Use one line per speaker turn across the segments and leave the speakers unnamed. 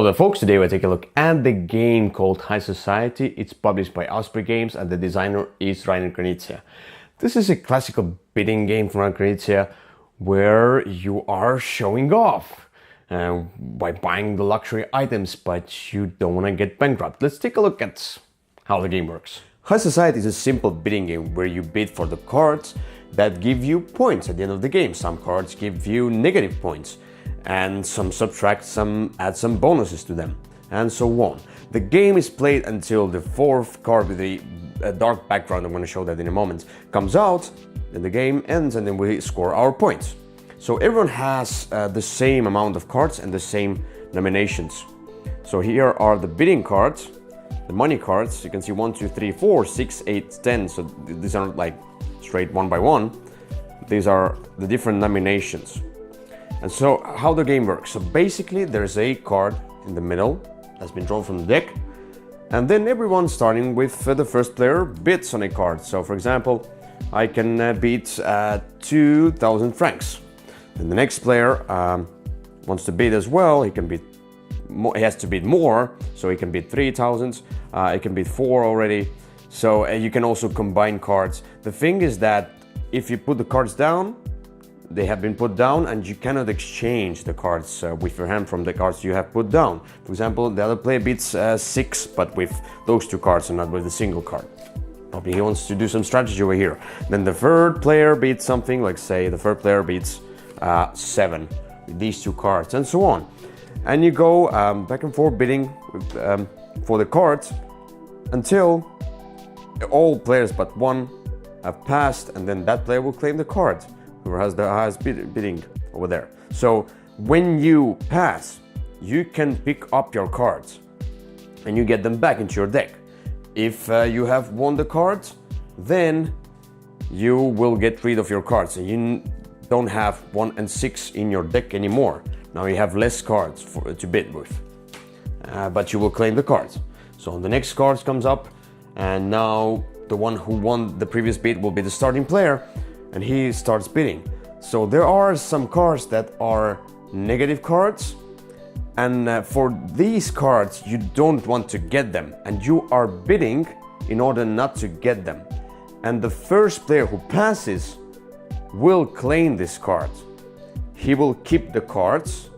Hello there folks, today we'll take a look at the game called High Society. It's published by Osprey Games and the designer is Reiner. Knizia. This is a classical bidding game from Knizia where you are showing off by buying the luxury items, but you don't want to get bankrupt. Let's take a look at how the game works. High Society is a simple bidding game where you bid for the cards that give you points at the end of the game. Some cards give you negative points, and some subtract, some add some bonuses to them, and so on. The game is played until the fourth card with the dark background, I'm going to show that in a moment, comes out, then the game ends and then we score our points. So everyone has the same amount of cards and the same nominations. So here are the bidding cards, the money cards. You can see 1, 2, 3, 4, 6, 8, 10. So these aren't like straight one by one. These are the different nominations. And so how the game works. So basically there's a card in the middle that's been drawn from the deck, and then everyone starting with the first player bids on a card. So for example, I can bid 2,000 francs. Then the next player wants to bid as well. He can bid more, he has to bid more, so he can bid 3,000. He can bid 4 already. So you can also combine cards. The thing is that if you put the cards down, they have been put down and you cannot exchange the cards with your hand from the cards you have put down. For example, the other player bids 6, but with those 2 cards and not with a single card. Probably he wants to do some strategy over here. Then the third player bids something, like say the third player bids 7 with these 2 cards, and so on. And you go back and forth bidding with, for the cards until all players but one have passed, and then that player will claim the card. Whoever has the highest bidding over there. So when you pass, you can pick up your cards and you get them back into your deck. If you have won the cards, then you will get rid of your cards and you don't have 1 and 6 in your deck anymore. Now you have less cards to bid with, but you will claim the cards. So the next cards comes up, and now the one who won the previous bid will be the starting player, and he starts bidding. So there are some cards that are negative cards, and for these cards you don't want to get them, and you are bidding in order not to get them. And the first player who passes will claim this card. He will keep the cards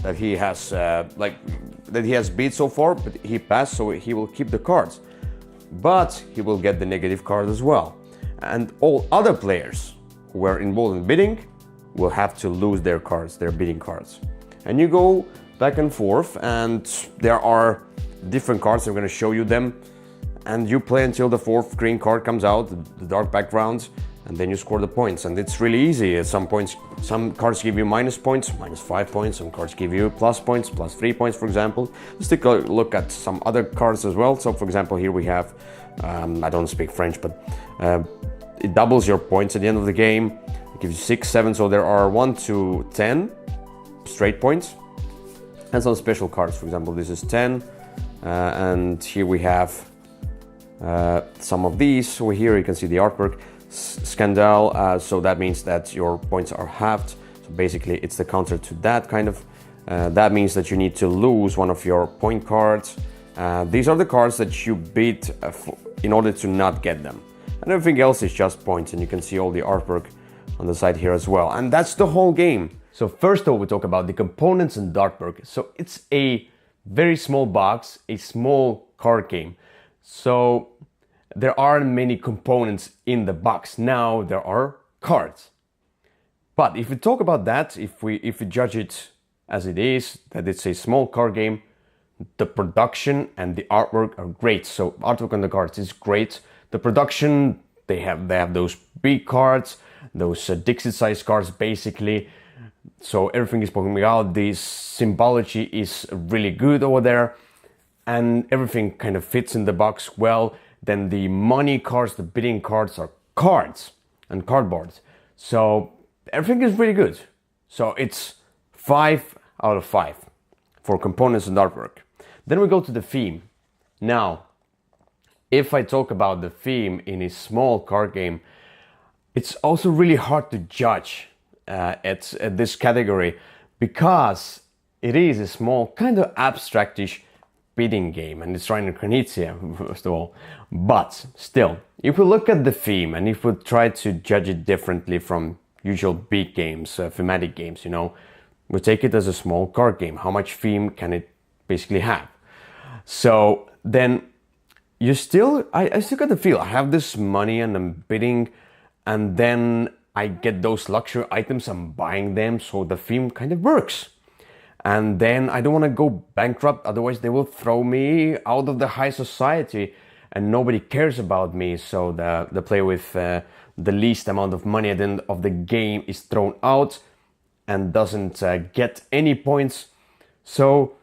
that he has that he has bid so far, but he passed, so he will keep the cards, but he will get the negative card as well. And all other players who were involved in bidding will have to lose their cards, their bidding cards. And you go back and forth, and there are different cards. I'm going to show you them, and you play until the 4th green card comes out, the dark background, and then you score the points. And it's really easy. At some points, some cards give you minus points, -5 points. Some cards give you plus points, +3 points, for example. Let's take a look at some other cards as well. So for example, here we have, I don't speak French, but it doubles your points at the end of the game. It gives you 6, 7, so there are 1 to 10 straight points. And some special cards, for example, this is 10. And here we have some of these. Over here you can see the artwork. Scandal, so that means that your points are halved. So basically it's the counter to that kind of. That means that you need to lose one of your point cards. These are the cards that you bid in order to not get them. And everything else is just points, and you can see all the artwork on the side here as well. And that's the whole game. So first of all, we talk about the components and artwork. So it's a very small box, a small card game. So there aren't many components in the box. Now there are cards. But if we talk about that, if we judge it as it is, that it's a small card game, the production and the artwork are great. So artwork on the cards is great. The production, they have those big cards, those Dixit-sized cards basically. So everything is poking out. The symbology is really good over there, and everything kind of fits in the box well. Then the money cards, the bidding cards are cards and cardboard. So everything is really good. So it's 5 out of 5 for components and artwork. Then we go to the theme. Now, if I talk about the theme in a small card game, it's also really hard to judge at this category, because it is a small, kind of abstractish bidding game, and it's Reiner Knizia, first of all. But still, if we look at the theme and if we try to judge it differently from usual big games, thematic games, you know, we take it as a small card game. How much theme can it basically have? So then you still, I still got the feel, I have this money and I'm bidding, and then I get those luxury items, I'm buying them, so the theme kind of works. And then I don't want to go bankrupt, otherwise they will throw me out of the high society and nobody cares about me. So the player with the least amount of money at the end of the game is thrown out and doesn't get any points. So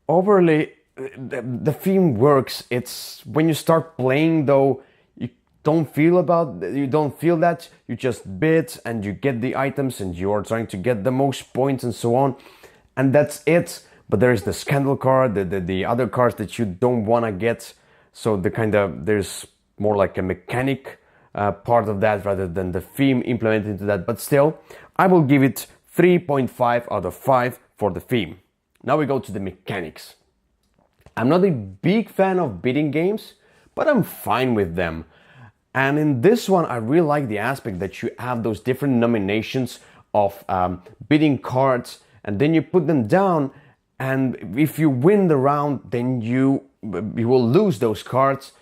overly, the theme works. It's when you start playing though, you don't feel that, you just bid and you get the items and you are trying to get the most points and so on. And that's it. But there is the scandal card, the other cards that you don't want to get. So there's more like a mechanic part of that rather than the theme implemented into that. But still, I will give it 3.5 out of 5 for the theme. Now we go to the mechanics. I'm not a big fan of bidding games, but I'm fine with them. And in this one, I really like the aspect that you have those different nominations of bidding cards, and then you put them down, and if you win the round, then you will lose those cards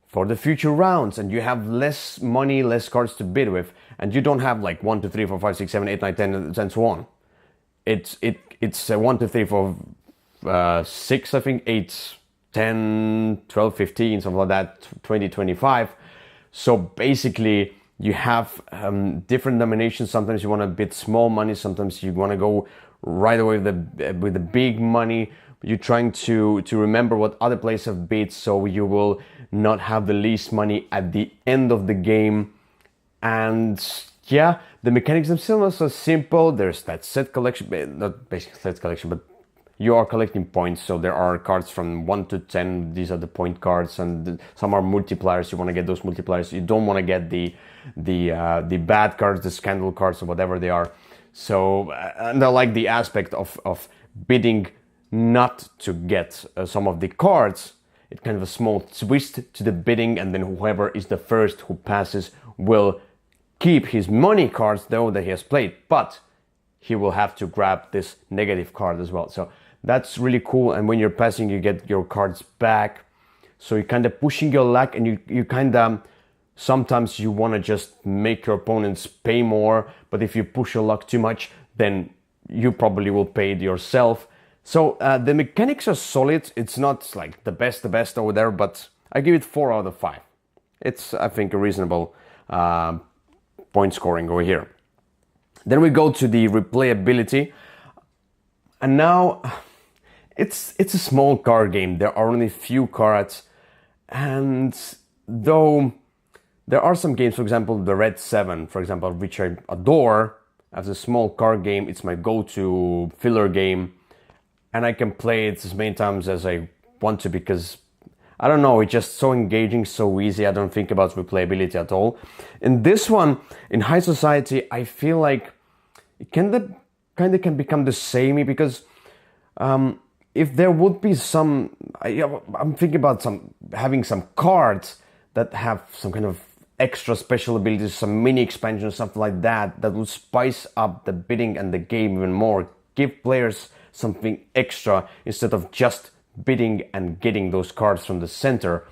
for the future rounds, and you have less money, less cards to bid with, and you don't have like 1, 2, 3, 4, 5, 6, 7, 8, 9, 10, and so on. It's 1, 2, 3, 4, 6, I think, 8, 10, 12, 15, something like that, 20, 25. So basically, you have different nominations. Sometimes you want to bid small money, sometimes you want to go right away with the big money. You're trying to remember what other players have bid, so you will not have the least money at the end of the game. And yeah, the mechanics themselves are simple. There's that set collection, not basically set collection, but you are collecting points. So there are cards from 1 to 10. These are the point cards, and some are multipliers. You want to get those multipliers. You don't want to get the bad cards, the scandal cards, or whatever they are. So, and I like the aspect of bidding not to get some of the cards. It's kind of a small twist to the bidding, and then whoever is the first who passes will keep his money cards though that he has played, but he will have to grab this negative card as well. So that's really cool. And when you're passing, you get your cards back. So you're kind of pushing your luck, and you kind of, sometimes you want to just make your opponents pay more, but if you push your luck too much, then you probably will pay it yourself. So the mechanics are solid. It's not like the best over there, but I give it 4 out of 5. It's, I think, a reasonable point scoring over here. Then we go to the replayability, and now it's a small card game. There are only few cards, and though there are some games, for example, the Red 7, for example, which I adore as a small card game. It's my go-to filler game, and I can play it as many times as I want to because, I don't know, it's just so engaging, so easy. I don't think about replayability at all. In this one, in High Society, I feel like it kind of can become the samey because if there would be some, I'm thinking about having some cards that have some kind of extra special abilities, some mini expansions, something like that, that would spice up the bidding and the game even more, give players something extra instead of just bidding and getting those cards from the center.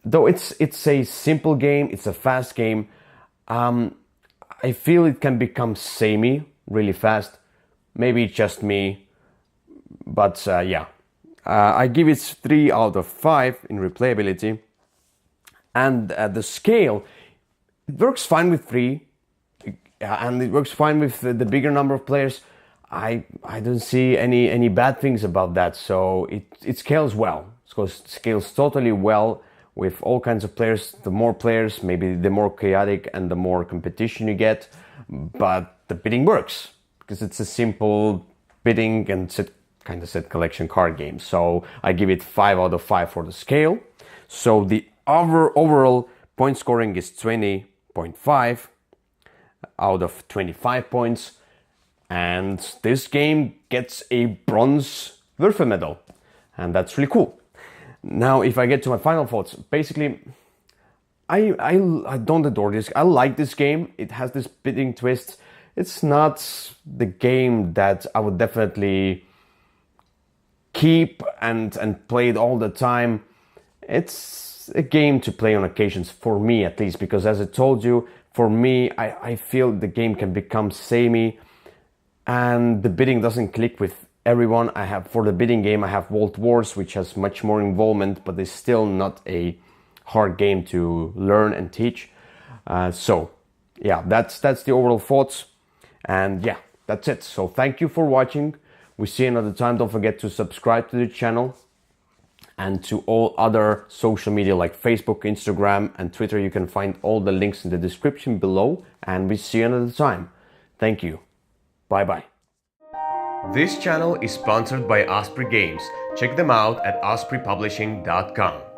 Though it's a simple game, it's a fast game, I feel it can become samey really fast. Maybe it's just me, but yeah. I give it 3 out of 5 in replayability. And the scale, it works fine with 3, and it works fine with the bigger number of players. I don't see any bad things about that. So it scales well. It scales totally well with all kinds of players. The more players, maybe the more chaotic and the more competition you get. But the bidding works because it's a simple bidding and set collection card game. So I give it 5 out of 5 for the scale. So the overall point scoring is 20.5 out of 25 points. And this game gets a bronze Würfel medal, and that's really cool. Now, if I get to my final thoughts, basically, I don't adore this. I like this game. It has this bidding twist. It's not the game that I would definitely keep and play it all the time. It's a game to play on occasions, for me at least, because as I told you, for me, I feel the game can become samey and the bidding doesn't click with everyone. For the bidding game, I have World Wars, which has much more involvement, but it's still not a hard game to learn and teach. So yeah, that's the overall thoughts. And yeah, that's it. So thank you for watching. We see you another time. Don't forget to subscribe to the channel and to all other social media like Facebook, Instagram, and Twitter. You can find all the links in the description below. And we see you another time. Thank you. Bye-bye. This channel is sponsored by Osprey Games. Check them out at ospreypublishing.com.